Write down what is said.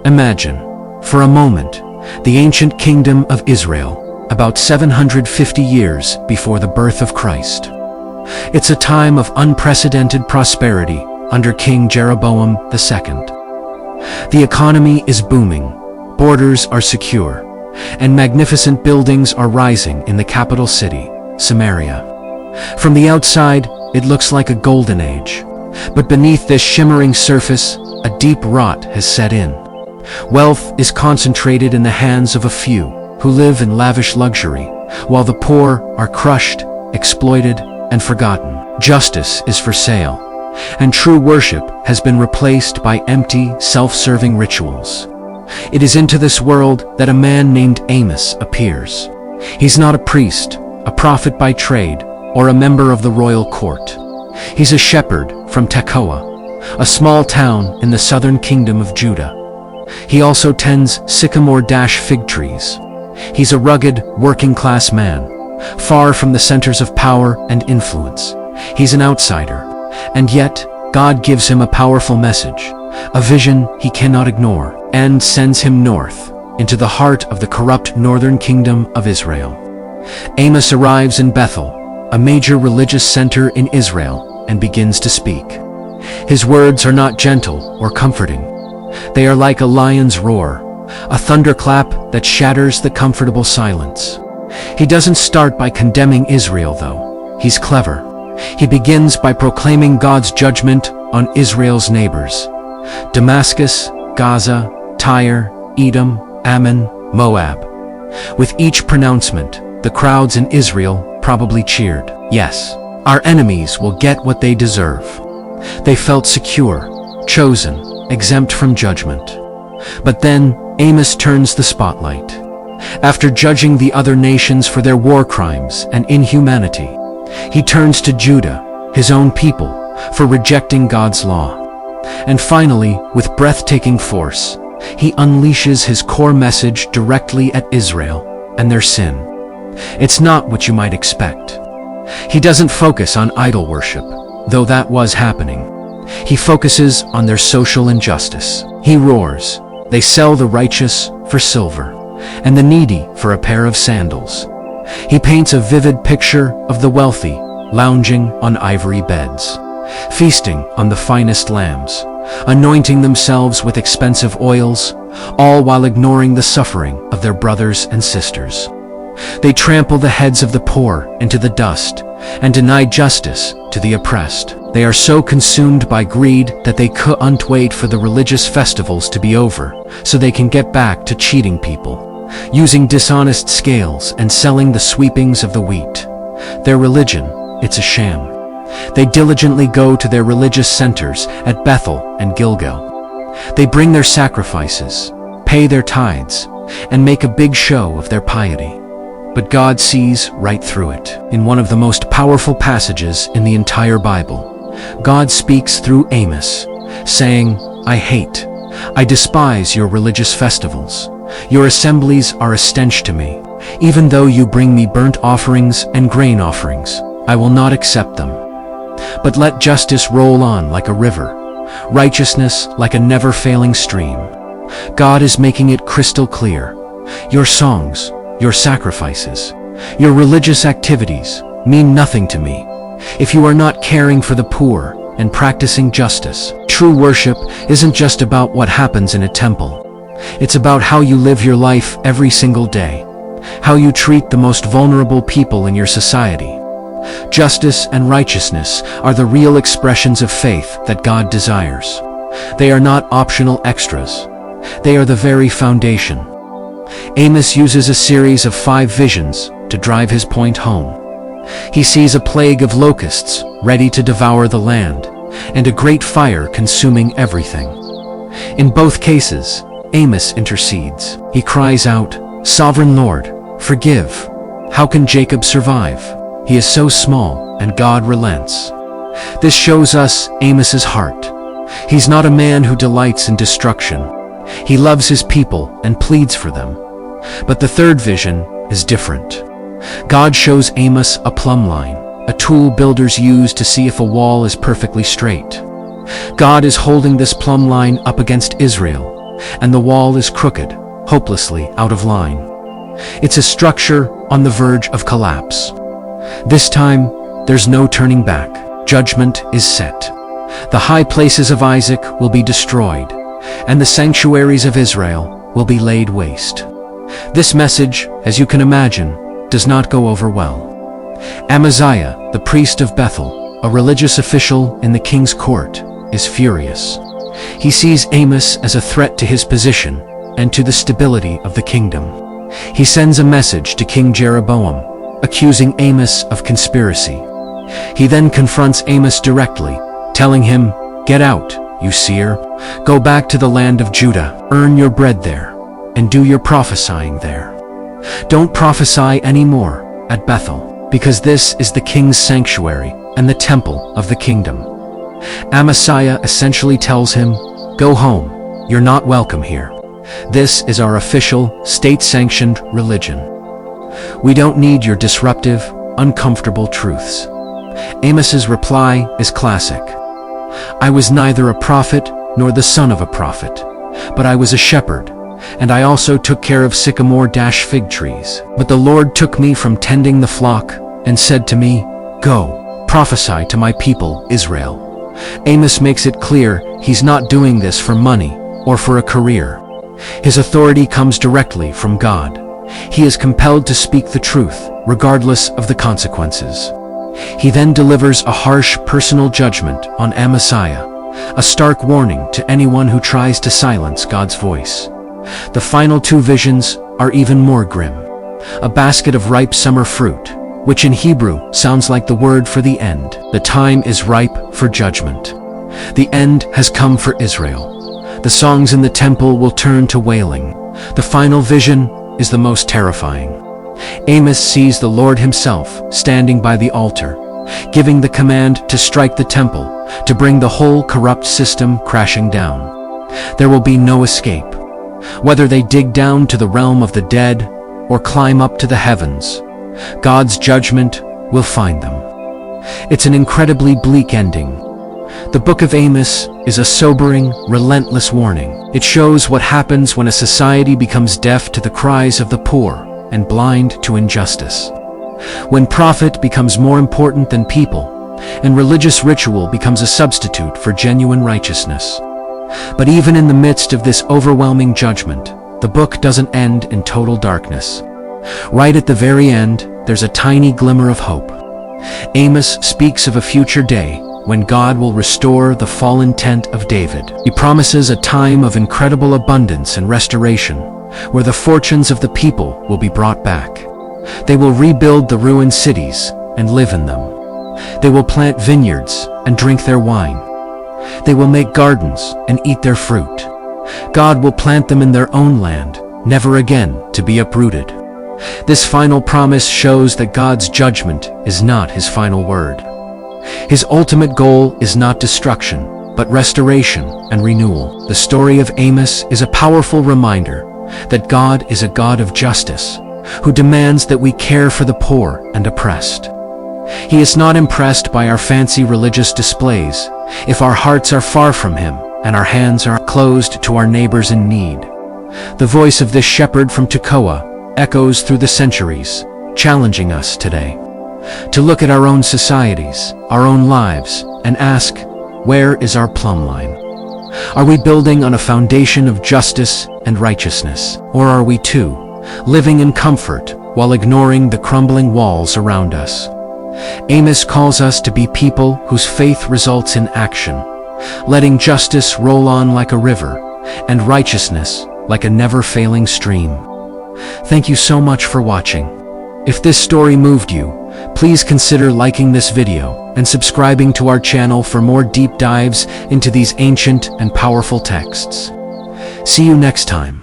Imagine, for a moment, the ancient kingdom of Israel, about 750 years before the birth of Christ. It's a time of unprecedented prosperity under King Jeroboam II. The economy is booming, borders are secure, and magnificent buildings are rising in the capital city, Samaria. From the outside, it looks like a golden age, but beneath this shimmering surface, a deep rot has set in. Wealth is concentrated in the hands of a few who live in lavish luxury, while the poor are crushed, exploited, and forgotten. Justice is for sale, and true worship has been replaced by empty, self-serving rituals. It is into this world that a man named Amos appears. He's not a priest, a prophet by trade, or a member of the royal court. He's a shepherd from Tekoa, a small town in the southern kingdom of Judah. He also tends sycamore-fig trees. He's a rugged, working-class man, far from the centers of power and influence. He's an outsider, and yet God gives him a powerful message, a vision he cannot ignore, and sends him north, into the heart of the corrupt northern kingdom of Israel. Amos arrives in Bethel, a major religious center in Israel, and begins to speak. His words are not gentle or comforting. They are like a lion's roar, a thunderclap that shatters the comfortable silence. He doesn't start by condemning Israel, though. He's clever. He begins by proclaiming God's judgment on Israel's neighbors: Damascus, Gaza, Tyre, Edom, Ammon, Moab. With each pronouncement, the crowds in Israel probably cheered. Yes, our enemies will get what they deserve. They felt secure, chosen, exempt from judgment. But then Amos turns the spotlight. After judging the other nations for their war crimes and inhumanity, he turns to Judah, his own people, for rejecting God's law. And finally, with breathtaking force, he unleashes his core message directly at Israel and their sin. It's not what you might expect. He doesn't focus on idol worship, though that was happening. He focuses on their social injustice. He roars, "They sell the righteous for silver, and the needy for a pair of sandals." He paints a vivid picture of the wealthy lounging on ivory beds, feasting on the finest lambs, anointing themselves with expensive oils, all while ignoring the suffering of their brothers and sisters. They trample the heads of the poor into the dust and deny justice to the oppressed. They are so consumed by greed that they can't wait for the religious festivals to be over so they can get back to cheating people, using dishonest scales and selling the sweepings of the wheat. Their religion, it's a sham. They diligently go to their religious centers at Bethel and Gilgal. They bring their sacrifices, pay their tithes, and make a big show of their piety. But God sees right through it. In one of the most powerful passages in the entire Bible, God speaks through Amos, saying, I despise your religious festivals. Your assemblies are a stench to me. Even though you bring me burnt offerings and grain offerings, I will not accept them. But let justice roll on like a river, righteousness like a never-failing stream. God is making it crystal clear. Your songs, your sacrifices, your religious activities mean nothing to me if you are not caring for the poor and practicing justice. True worship isn't just about what happens in a temple. It's about how you live your life every single day, how you treat the most vulnerable people in your society. Justice and righteousness are the real expressions of faith that God desires. They are not optional extras. They are the very foundation. Amos uses a series of 5 visions to drive his point home. He sees a plague of locusts ready to devour the land, and a great fire consuming everything. In both cases, Amos intercedes. He cries out, "Sovereign Lord, forgive. How can Jacob survive? He is so small, and God relents." This shows us Amos's heart. He's not a man who delights in destruction. He loves his people and pleads for them. But the third vision is different. God shows Amos a plumb line, a tool builders use to see if a wall is perfectly straight. God is holding this plumb line up against Israel, and the wall is crooked, hopelessly out of line. It's a structure on the verge of collapse. This time, there's no turning back. Judgment is set. The high places of Isaac will be destroyed, and the sanctuaries of Israel will be laid waste. This message, as you can imagine, does not go over well. Amaziah, the priest of Bethel, a religious official in the king's court, is furious. He sees Amos as a threat to his position and to the stability of the kingdom. He sends a message to King Jeroboam, accusing Amos of conspiracy. He then confronts Amos directly, telling him, "Get out, you seer. Go back to the land of Judah, earn your bread there, and do your prophesying there. Don't prophesy anymore at Bethel, because this is the king's sanctuary and the temple of the kingdom." Amaziah essentially tells him, "Go home, you're not welcome here. This is our official, state-sanctioned religion. We don't need your disruptive, uncomfortable truths." Amos's reply is classic. "I was neither a prophet nor the son of a prophet, but I was a shepherd, and I also took care of sycamore-fig trees. But the Lord took me from tending the flock and said to me, 'Go, prophesy to my people, Israel.'" Amos makes it clear he's not doing this for money or for a career. His authority comes directly from God. He is compelled to speak the truth, regardless of the consequences. He then delivers a harsh personal judgment on Amaziah, a stark warning to anyone who tries to silence God's voice. The final two visions are even more grim. A basket of ripe summer fruit, which in Hebrew sounds like the word for the end. The time is ripe for judgment. The end has come for Israel. The songs in the temple will turn to wailing. The final vision is the most terrifying. Amos sees the Lord himself standing by the altar, giving the command to strike the temple, to bring the whole corrupt system crashing down. There will be no escape. Whether they dig down to the realm of the dead or climb up to the heavens, God's judgment will find them. It's an incredibly bleak ending. The Book of Amos is a sobering, relentless warning. It shows what happens when a society becomes deaf to the cries of the poor and blind to injustice. When profit becomes more important than people, and religious ritual becomes a substitute for genuine righteousness. But even in the midst of this overwhelming judgment, the book doesn't end in total darkness. Right at the very end, there's a tiny glimmer of hope. Amos speaks of a future day when God will restore the fallen tent of David. He promises a time of incredible abundance and restoration, where the fortunes of the people will be brought back. They will rebuild the ruined cities and live in them. They will plant vineyards and drink their wine. They will make gardens and eat their fruit. God will plant them in their own land, never again to be uprooted. This final promise shows that God's judgment is not his final word. His ultimate goal is not destruction, but restoration and renewal. The story of Amos is a powerful reminder that God is a God of justice, who demands that we care for the poor and oppressed. He is not impressed by our fancy religious displays if our hearts are far from him and our hands are closed to our neighbors in need. The voice of this shepherd from Tekoa echoes through the centuries, challenging us today to look at our own societies, our own lives, and ask, where is our plumb line? Are we building on a foundation of justice and righteousness? Or are we too living in comfort while ignoring the crumbling walls around us? Amos calls us to be people whose faith results in action, letting justice roll on like a river and righteousness like a never-failing stream. Thank you so much for watching. If this story moved you, please consider liking this video and subscribing to our channel for more deep dives into these ancient and powerful texts. See you next time.